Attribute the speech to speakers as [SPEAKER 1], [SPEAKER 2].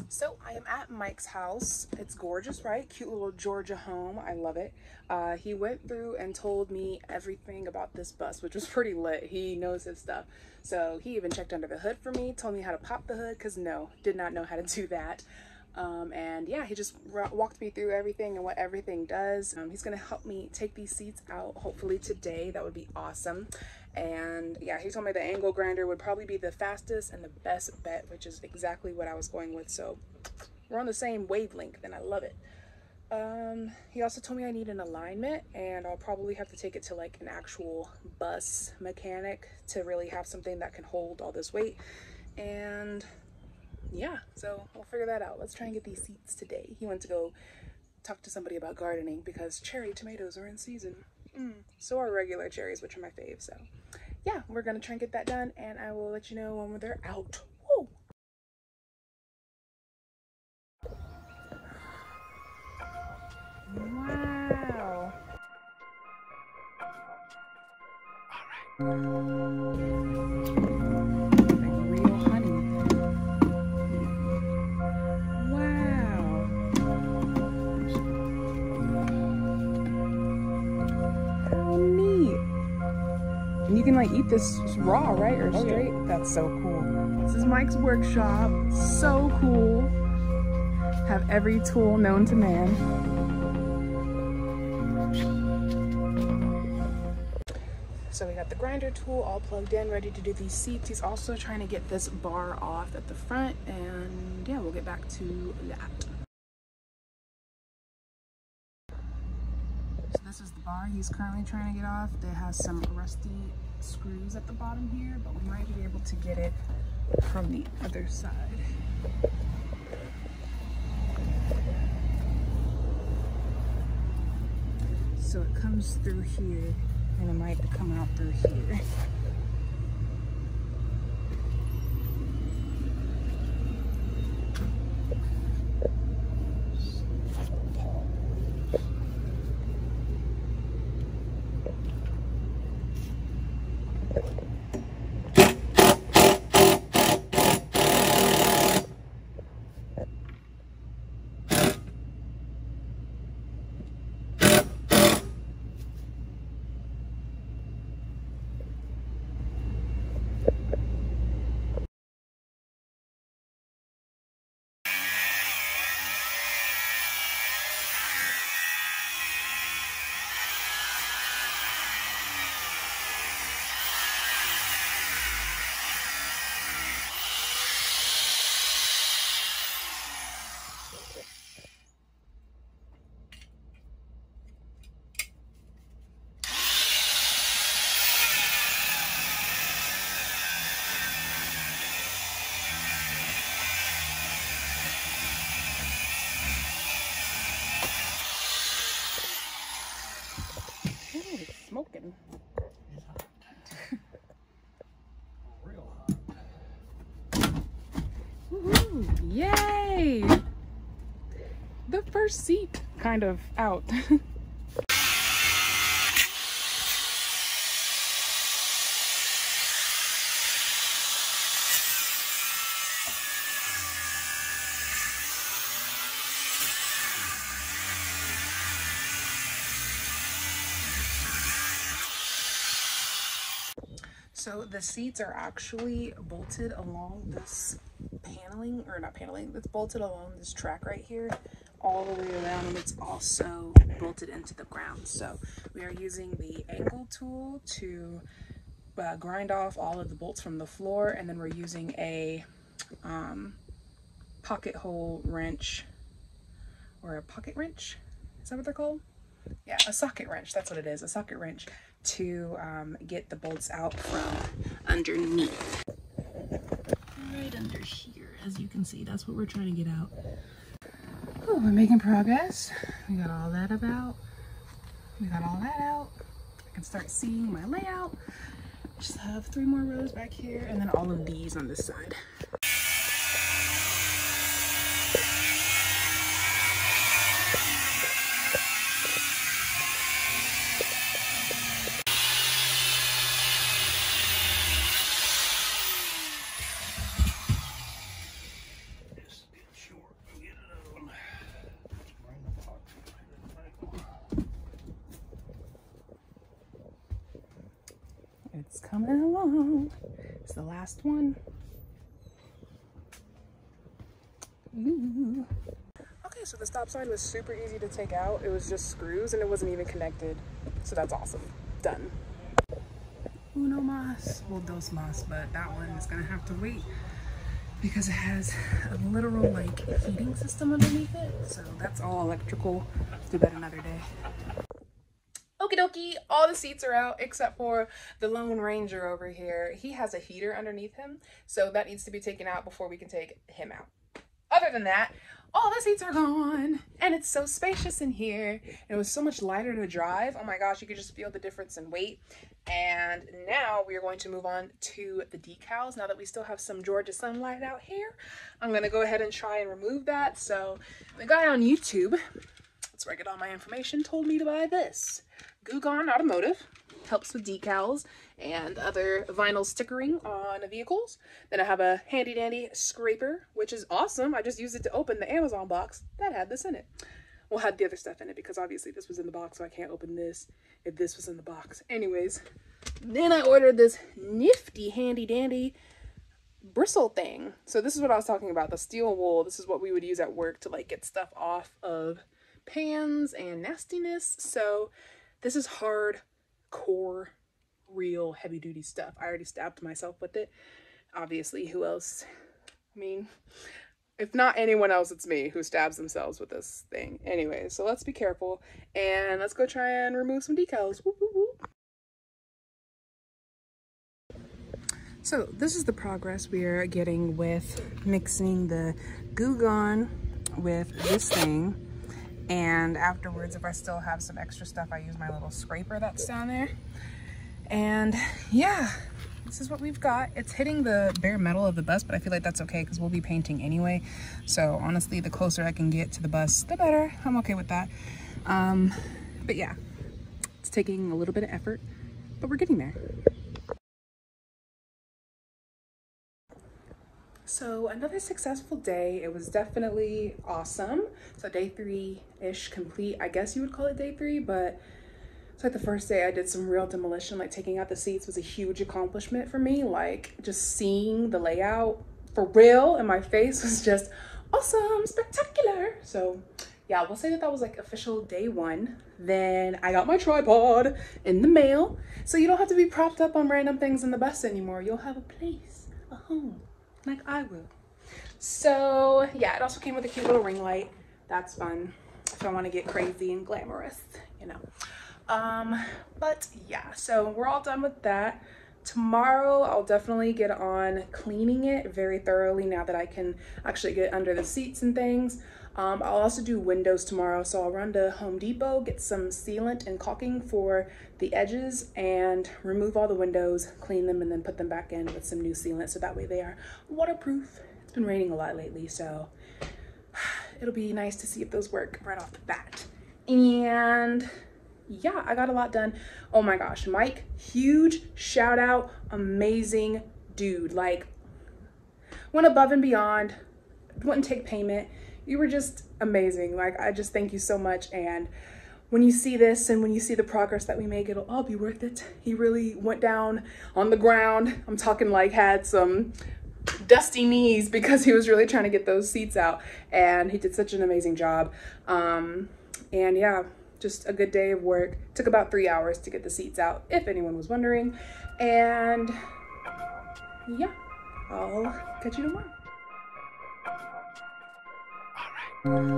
[SPEAKER 1] So I am at Mike's house. It's gorgeous, right? Cute little Georgia home. I love it. He went through and told me everything about this bus, which was pretty lit. He knows his stuff. So he even checked under the hood for me, told me how to pop the hood, because no, did not know how to do that. And yeah, he just walked me through everything and what everything does. He's gonna help me take these seats out hopefully today. That would be awesome. And yeah, he told me the angle grinder would probably be the fastest and the best bet, which is exactly what I was going with. So we're on the same wavelength and I love it. He also told me I need an alignment, and I'll probably have to take it to like an actual bus mechanic to really have something that can hold all this weight. And yeah, so we'll figure that out. Let's try and get these seats today. He went to go talk to somebody about gardening because cherry tomatoes are in season. So are regular cherries, which are my fave. So yeah, we're gonna try and get that done, and I will let you know when they're out. Woo! Wow. All right. Like real honey. Wow. How neat. And you can like eat this raw, right? Or straight? Oh, yeah. That's so cool. This is Mike's workshop. So cool. Have every tool known to man. So we got the grinder tool all plugged in, ready to do these seats. He's also trying to get this bar off at the front, and yeah, we'll get back to that. So this is the bar he's currently trying to get off. It has some rusty screws at the bottom here, but we might be able to get it from the other side. So it comes through here, and it might come out through here. Smoking.
[SPEAKER 2] Real hot.
[SPEAKER 1] Woohoo! Yay! The first seat kind of out. So the seats are actually bolted along this paneling, or not paneling, it's bolted along this track right here all the way around, and it's also bolted into the ground. So we are using the angle tool to grind off all of the bolts from the floor, and then we're using a pocket hole wrench, or a pocket wrench, is that what they're called? Yeah, a socket wrench, that's what it is, a socket wrench, to get the bolts out from underneath. Right under here, as you can see, that's what we're trying to get out. Oh, we're making progress. We got all that out. We got all that out. I can start seeing my layout. Just have 3 more rows back here, and then all of these on this side.
[SPEAKER 2] This is short.
[SPEAKER 1] coming along. It's the last one. Ooh. Okay, so the stop sign was super easy to take out. It was just screws and it wasn't even connected. So that's awesome. Done. Uno más. Well, dos más, but that one is gonna have to wait because it has a literal like heating system underneath it. So that's all electrical. Do that another day. Okie dokie, all the seats are out except for the Lone Ranger over here. He has a heater underneath him, so that needs to be taken out before we can take him out. Other than that, all the seats are gone, and it's so spacious in here. It was so much lighter to drive. Oh my gosh, you could just feel the difference in weight. And now we are going to move on to the decals. Now that we still have some Georgia sunlight out here, I'm going to go ahead and try and remove that. So the guy on YouTube, that's where I get all my information, told me to buy this. Gugon Automotive. Helps with decals and other vinyl stickering on vehicles. Then I have a handy dandy scraper, which is awesome. I just used it to open the Amazon box that had this in it. Well, had the other stuff in it because obviously this was in the box, so I can't open this if this was in the box. Anyways, then I ordered this nifty handy dandy bristle thing. So this is what I was talking about, the steel wool. This is what we would use at work to like get stuff off of pans and nastiness. So this is hardcore, real heavy duty stuff. I already stabbed myself with it. Obviously, who else? I mean, if not anyone else, it's me who stabs themselves with this thing. Anyway, so let's be careful and let's go try and remove some decals. Whoop, whoop, whoop. So this is the progress we are getting with mixing the Gugon with this thing. And afterwards, if I still have some extra stuff, I use my little scraper that's down there. And yeah, this is what we've got. It's hitting the bare metal of the bus, but I feel like that's okay because we'll be painting anyway. So honestly, the closer I can get to the bus, the better. I'm okay with that. But yeah, it's taking a little bit of effort, but we're getting there. So another successful day. It was definitely awesome. So day 3-ish complete. I guess you would call it day 3, but it's like the first day I did some real demolition. Like taking out the seats was a huge accomplishment for me. Like just seeing the layout for real in my face was just awesome, spectacular. So yeah, we'll say that that was like official day 1. Then I got my tripod in the mail. So you don't have to be propped up on random things in the bus anymore. You'll have a place, a home. Like I will. So yeah, it also came with a cute little ring light. That's fun if I want to get crazy and glamorous, you know. But yeah, so we're all done with that. Tomorrow I'll definitely get on cleaning it very thoroughly now that I can actually get under the seats and things. I'll also do windows tomorrow, so I'll run to Home Depot, get some sealant and caulking for the edges and remove all the windows, clean them, and then put them back in with some new sealant so that way they are waterproof. It's been raining a lot lately, so it'll be nice to see if those work right off the bat. And yeah, I got a lot done. Oh my gosh, Mike, huge shout out, amazing dude. Like, went above and beyond, wouldn't take payment. You were just amazing. Like, I just thank you so much. And when you see this and when you see the progress that we make, it'll all be worth it. He really went down on the ground. I'm talking like had some dusty knees because he was really trying to get those seats out. And he did such an amazing job. And yeah, just a good day of work. Took about 3 hours to get the seats out, if anyone was wondering. And yeah, I'll catch you tomorrow. All right.